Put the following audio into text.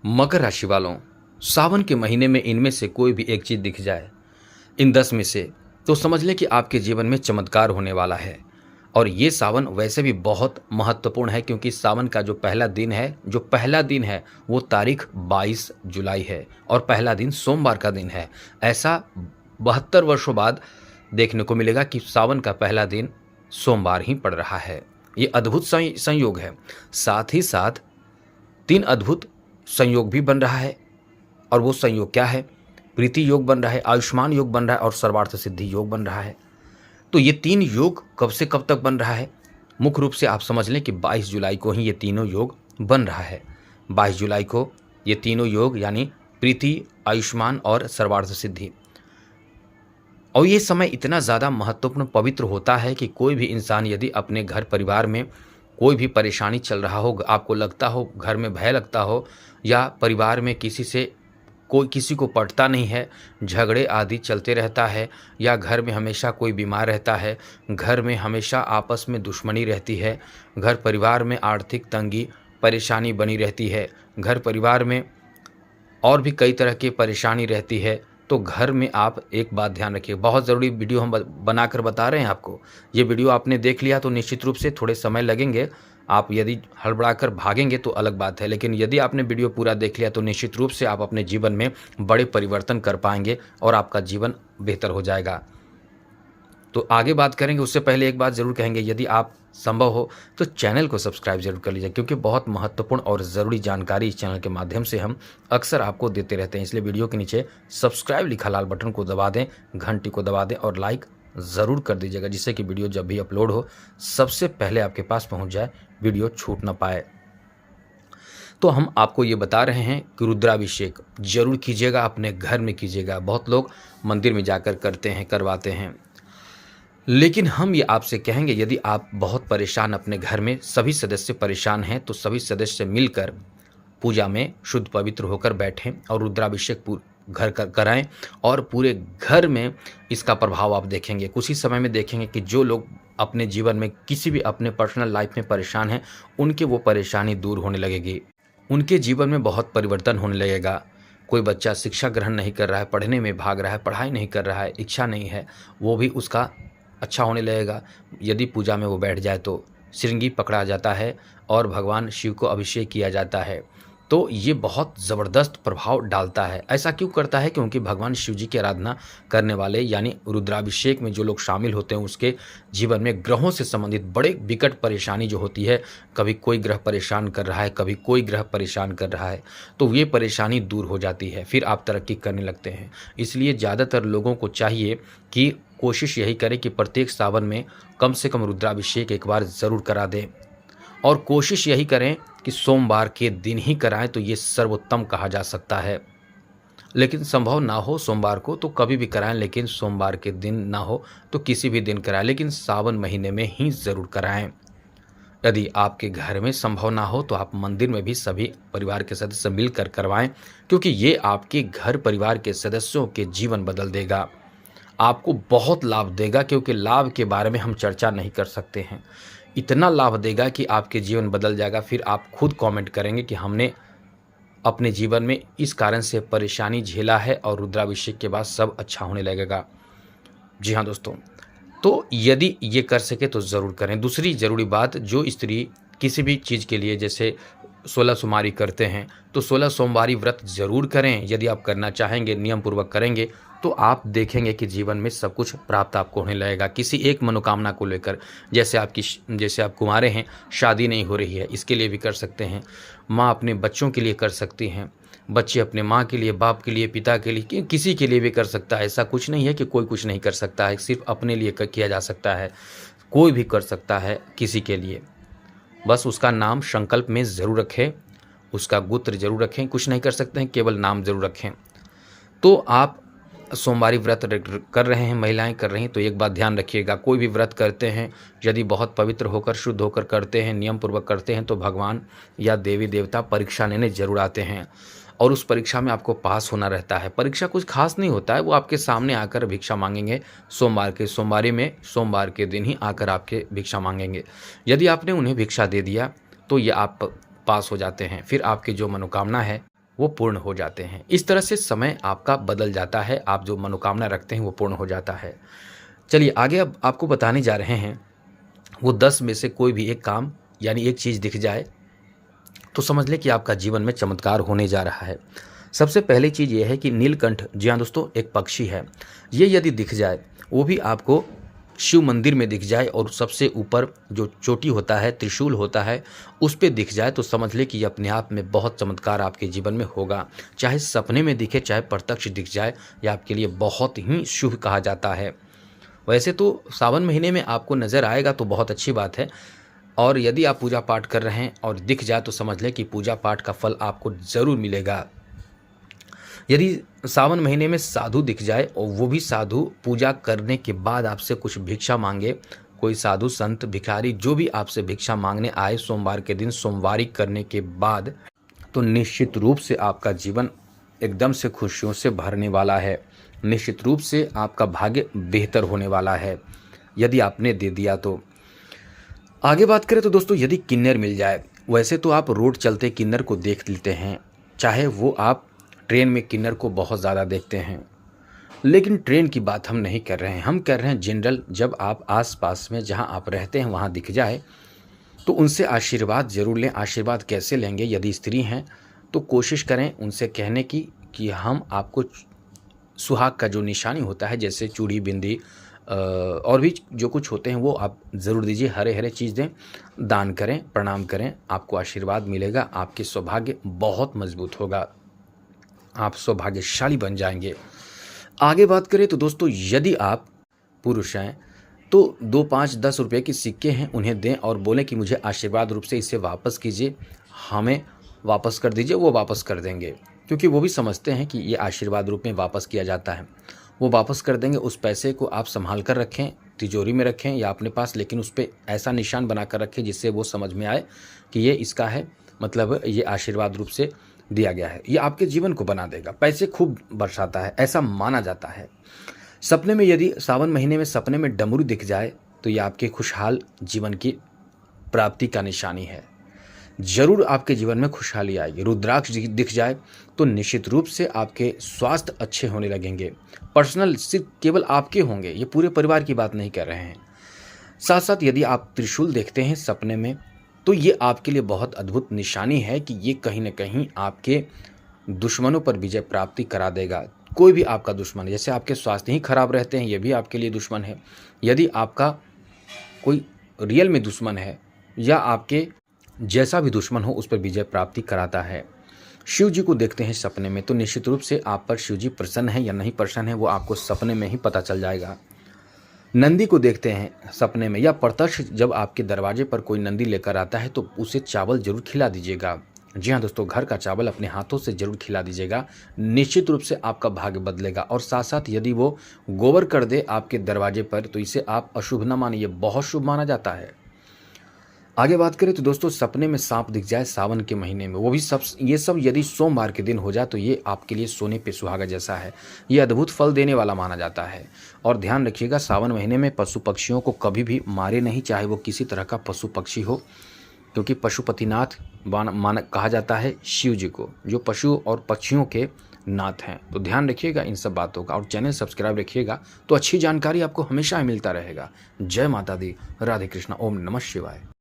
मकर राशि वालों, सावन के महीने में इनमें से कोई भी एक चीज दिख जाए इन 10 में से, तो समझ लें कि आपके जीवन में चमत्कार होने वाला है। और ये सावन वैसे भी बहुत महत्वपूर्ण है, क्योंकि सावन का जो पहला दिन है वो तारीख 22 जुलाई है और पहला दिन सोमवार का दिन है। ऐसा 72 वर्षों बाद देखने को मिलेगा कि सावन का पहला दिन सोमवार ही पड़ रहा है। ये अद्भुत संयोग है। साथ ही साथ 3 अद्भुत संयोग भी बन रहा है। और वो संयोग क्या है? प्रीति योग बन रहा है, आयुष्मान योग बन रहा है और सर्वार्थ सिद्धि योग बन रहा है। तो ये 3 योग कब से कब तक बन रहा है? मुख्य रूप से आप समझ लें कि 22 जुलाई को ही ये तीनों योग बन रहा है। 22 जुलाई को ये तीनों योग यानी प्रीति, आयुष्मान और सर्वार्थ सिद्धि। और ये समय इतना ज़्यादा महत्वपूर्ण पवित्र होता है कि कोई भी इंसान यदि अपने घर परिवार में कोई भी परेशानी चल रहा हो, आपको लगता हो, घर में भय लगता हो, या परिवार में किसी को पटता नहीं है, झगड़े आदि चलते रहता है, या घर में हमेशा कोई बीमार रहता है, घर में हमेशा आपस में दुश्मनी रहती है, घर परिवार में आर्थिक तंगी परेशानी बनी रहती है, घर परिवार में और भी कई तरह की परेशानी रहती है, तो घर में आप एक बात ध्यान रखिए। बहुत ज़रूरी वीडियो हम बनाकर बता रहे हैं आपको। ये वीडियो आपने देख लिया तो निश्चित रूप से थोड़े समय लगेंगे। आप यदि हड़बड़ाकर भागेंगे तो अलग बात है, लेकिन यदि आपने वीडियो पूरा देख लिया तो निश्चित रूप से आप अपने जीवन में बड़े परिवर्तन कर पाएंगे और आपका जीवन बेहतर हो जाएगा। तो आगे बात करेंगे, उससे पहले एक बात ज़रूर कहेंगे, यदि आप संभव हो तो चैनल को सब्सक्राइब जरूर कर लीजिए, क्योंकि बहुत महत्वपूर्ण और ज़रूरी जानकारी इस चैनल के माध्यम से हम अक्सर आपको देते रहते हैं। इसलिए वीडियो के नीचे सब्सक्राइब लिखा लाल बटन को दबा दें, घंटी को दबा दें और लाइक ज़रूर कर दीजिएगा, जिससे कि वीडियो जब भी अपलोड हो सबसे पहले आपके पास पहुँच जाए, वीडियो छूट ना पाए। तो हम आपको ये बता रहे हैं कि रुद्राभिषेक जरूर कीजिएगा, अपने घर में कीजिएगा। बहुत लोग मंदिर में जाकर करते हैं, करवाते हैं, लेकिन हम ये आपसे कहेंगे, यदि आप बहुत परेशान, अपने घर में सभी सदस्य परेशान हैं, तो सभी सदस्य मिलकर पूजा में शुद्ध पवित्र होकर बैठें और रुद्राभिषेक घर कराएं और पूरे घर में इसका प्रभाव आप देखेंगे। कुछ ही समय में देखेंगे कि जो लोग अपने जीवन में किसी भी अपने पर्सनल लाइफ में परेशान हैं, उनकी वो परेशानी दूर होने लगेगी, उनके जीवन में बहुत परिवर्तन होने लगेगा। कोई बच्चा शिक्षा ग्रहण नहीं कर रहा है, पढ़ने में भाग रहा है, पढ़ाई नहीं कर रहा है, इच्छा नहीं है, वो भी उसका अच्छा होने लगेगा। यदि पूजा में वो बैठ जाए तो श्रृंगी पकड़ा जाता है और भगवान शिव को अभिषेक किया जाता है, तो ये बहुत ज़बरदस्त प्रभाव डालता है। ऐसा क्यों करता है? क्योंकि भगवान शिव जी की आराधना करने वाले यानी रुद्राभिषेक में जो लोग शामिल होते हैं, उसके जीवन में ग्रहों से संबंधित बड़े विकट परेशानी जो होती है, कभी कोई ग्रह परेशान कर रहा है, कभी कोई ग्रह परेशान कर रहा है, तो ये परेशानी दूर हो जाती है, फिर आप तरक्की करने लगते हैं। इसलिए ज़्यादातर लोगों को चाहिए कि कोशिश यही करें कि प्रत्येक सावन में कम से कम रुद्राभिषेक एक बार ज़रूर करा दें, और कोशिश यही करें कि सोमवार के दिन ही कराएं, तो ये सर्वोत्तम कहा जा सकता है। लेकिन संभव ना हो सोमवार को तो कभी भी कराएं, लेकिन सोमवार के दिन ना हो तो किसी भी दिन कराएं, लेकिन सावन महीने में ही ज़रूर कराएं। यदि आपके घर में संभव ना हो तो आप मंदिर में भी सभी परिवार के सदस्य मिलकर करवाएं, क्योंकि ये आपके घर परिवार के सदस्यों के जीवन बदल देगा, आपको बहुत लाभ देगा। क्योंकि लाभ के बारे में हम चर्चा नहीं कर सकते हैं, इतना लाभ देगा कि आपके जीवन बदल जाएगा। फिर आप खुद कमेंट करेंगे कि हमने अपने जीवन में इस कारण से परेशानी झेला है और रुद्राभिषेक के बाद सब अच्छा होने लगेगा। जी हाँ दोस्तों, तो यदि ये कर सके तो ज़रूर करें। दूसरी ज़रूरी बात, जो स्त्री किसी भी चीज़ के लिए जैसे 16 सोमवारी करते हैं, तो 16 सोमवारी व्रत ज़रूर करें। यदि आप करना चाहेंगे, नियम पूर्वक करेंगे, तो आप देखेंगे कि जीवन में सब कुछ प्राप्त आपको होने लगेगा। किसी एक मनोकामना को लेकर, जैसे आप कुंवारे हैं, शादी नहीं हो रही है, इसके लिए भी कर सकते हैं। माँ अपने बच्चों के लिए कर सकती हैं, बच्चे अपने माँ के लिए, बाप के लिए, पिता के लिए, किसी के लिए भी कर सकता है। ऐसा कुछ नहीं है कि कोई कुछ नहीं कर सकता है, सिर्फ अपने लिए किया जा सकता है। कोई भी कर सकता है किसी के लिए, बस उसका नाम संकल्प में ज़रूर रखें, उसका गोत्र जरूर रखें। कुछ नहीं कर सकते हैं, केवल नाम जरूर रखें। तो आप सोमवारी व्रत कर रहे हैं, महिलाएं कर रही हैं, तो एक बात ध्यान रखिएगा, कोई भी व्रत करते हैं यदि बहुत पवित्र होकर, शुद्ध होकर करते हैं, नियम पूर्वक करते हैं, तो भगवान या देवी देवता परीक्षा लेने जरूर आते हैं और उस परीक्षा में आपको पास होना रहता है। परीक्षा कुछ खास नहीं होता है, वो आपके सामने आकर भिक्षा मांगेंगे। सोमवार के दिन ही आकर आपके भिक्षा मांगेंगे। यदि आपने उन्हें भिक्षा दे दिया तो ये आप पास हो जाते हैं। फिर आपकी जो मनोकामना है वो पूर्ण हो जाते हैं। इस तरह से समय आपका बदल जाता है, आप जो मनोकामना रखते हैं वो पूर्ण हो जाता है। चलिए आगे अब आपको बताने जा रहे हैं, वो 10 में से कोई भी एक काम यानी एक चीज़ दिख जाए तो समझ लें कि आपका जीवन में चमत्कार होने जा रहा है। सबसे पहली चीज़ ये है कि नीलकंठ, जी हाँ दोस्तों, एक पक्षी है। ये यदि दिख जाए, वो भी आपको शिव मंदिर में दिख जाए और सबसे ऊपर जो चोटी होता है, त्रिशूल होता है, उस पे दिख जाए तो समझ लें कि ये अपने आप में बहुत चमत्कार आपके जीवन में होगा। चाहे सपने में दिखे, चाहे प्रत्यक्ष दिख जाए, ये आपके लिए बहुत ही शुभ कहा जाता है। वैसे तो सावन महीने में आपको नज़र आएगा तो बहुत अच्छी बात है, और यदि आप पूजा पाठ कर रहे हैं और दिख जाए तो समझ लें कि पूजा पाठ का फल आपको ज़रूर मिलेगा। यदि सावन महीने में साधु दिख जाए और वो भी साधु पूजा करने के बाद आपसे कुछ भिक्षा मांगे, कोई साधु संत भिखारी जो भी आपसे भिक्षा मांगने आए सोमवार के दिन सोमवारी करने के बाद, तो निश्चित रूप से आपका जीवन एकदम से खुशियों से भरने वाला है। निश्चित रूप से आपका भाग्य बेहतर होने वाला है यदि आपने दे दिया तो। आगे बात करें तो दोस्तों, यदि किन्नर मिल जाए, वैसे तो आप रोड चलते किन्नर को देख लेते हैं, चाहे वो आप ट्रेन में किन्नर को बहुत ज़्यादा देखते हैं, लेकिन ट्रेन की बात हम नहीं कर रहे हैं, हम कर रहे हैं जनरल। जब आप आसपास में जहां आप रहते हैं वहां दिख जाए तो उनसे आशीर्वाद जरूर लें। आशीर्वाद कैसे लेंगे? यदि स्त्री हैं तो कोशिश करें उनसे कहने की कि हम आपको सुहाग का जो निशानी होता है, जैसे चूड़ी, बिंदी और भी जो कुछ होते हैं, वो आप ज़रूर दीजिए। हरे हरे चीज़ दें, दान करें, प्रणाम करें, आपको आशीर्वाद मिलेगा, आपके सौभाग्य बहुत मजबूत होगा, आप सौभाग्यशाली बन जाएंगे। आगे बात करें तो दोस्तों, यदि आप पुरुष हैं तो 2, 5, 10 रुपये के सिक्के हैं, उन्हें दें और बोलें कि मुझे आशीर्वाद रूप से इसे वापस कीजिए, हमें वापस कर दीजिए। वो वापस कर देंगे, क्योंकि वो भी समझते हैं कि ये आशीर्वाद रूप में वापस किया जाता है। वो वापस कर देंगे। उस पैसे को आप संभाल कर रखें, तिजोरी में रखें या अपने पास, लेकिन उस पर ऐसा निशान बना कर रखें जिससे वो समझ में आए कि ये इसका है, मतलब ये आशीर्वाद रूप से दिया गया है। ये आपके जीवन को बना देगा, पैसे खूब बरसाता है, ऐसा माना जाता है। सपने में, यदि सावन महीने में सपने में डमरू दिख जाए तो ये आपके खुशहाल जीवन की प्राप्ति का निशानी है। जरूर आपके जीवन में खुशहाली आएगी। रुद्राक्ष दिख जाए तो निश्चित रूप से आपके स्वास्थ्य अच्छे होने लगेंगे। पर्सनल सिर्फ केवल आपके होंगे, ये पूरे परिवार की बात नहीं कर रहे हैं। साथ साथ यदि आप त्रिशूल देखते हैं सपने में तो ये आपके लिए बहुत अद्भुत निशानी है कि ये कहीं ना कहीं आपके दुश्मनों पर विजय प्राप्ति करा देगा। कोई भी आपका दुश्मन, जैसे आपके स्वास्थ्य ही खराब रहते हैं, ये भी आपके लिए दुश्मन है। यदि आपका कोई रियल में दुश्मन है या आपके जैसा भी दुश्मन हो, उस पर विजय प्राप्ति कराता है। शिव जी को देखते हैं सपने में तो निश्चित रूप से आप पर शिव जी प्रसन्न है या नहीं प्रसन्न है, वो आपको सपने में ही पता चल जाएगा। नंदी को देखते हैं सपने में या प्रत्यक्ष जब आपके दरवाजे पर कोई नंदी लेकर आता है तो उसे चावल जरूर खिला दीजिएगा। जी हाँ दोस्तों, घर का चावल अपने हाथों से जरूर खिला दीजिएगा, निश्चित रूप से आपका भाग्य बदलेगा। और साथ साथ यदि वो गोबर कर दे आपके दरवाजे पर तो इसे आप अशुभ न मानिए, बहुत शुभ माना जाता है। आगे बात करें तो दोस्तों, सपने में सांप दिख जाए सावन के महीने में, वो भी ये सब यदि सोमवार के दिन हो जाए तो ये आपके लिए सोने पे सुहागा जैसा है, ये अद्भुत फल देने वाला माना जाता है। और ध्यान रखिएगा, सावन महीने में पशु पक्षियों को कभी भी मारे नहीं, चाहे वो किसी तरह का पशु पक्षी हो, क्योंकि पशुपतिनाथ कहा जाता है शिव जी को, जो पशु और पक्षियों के नाथ हैं। तो ध्यान रखिएगा इन सब बातों का और चैनल सब्सक्राइब रखिएगा तो अच्छी जानकारी आपको हमेशा मिलता रहेगा। जय माता दी, राधे कृष्णा, ओम नमः शिवाय।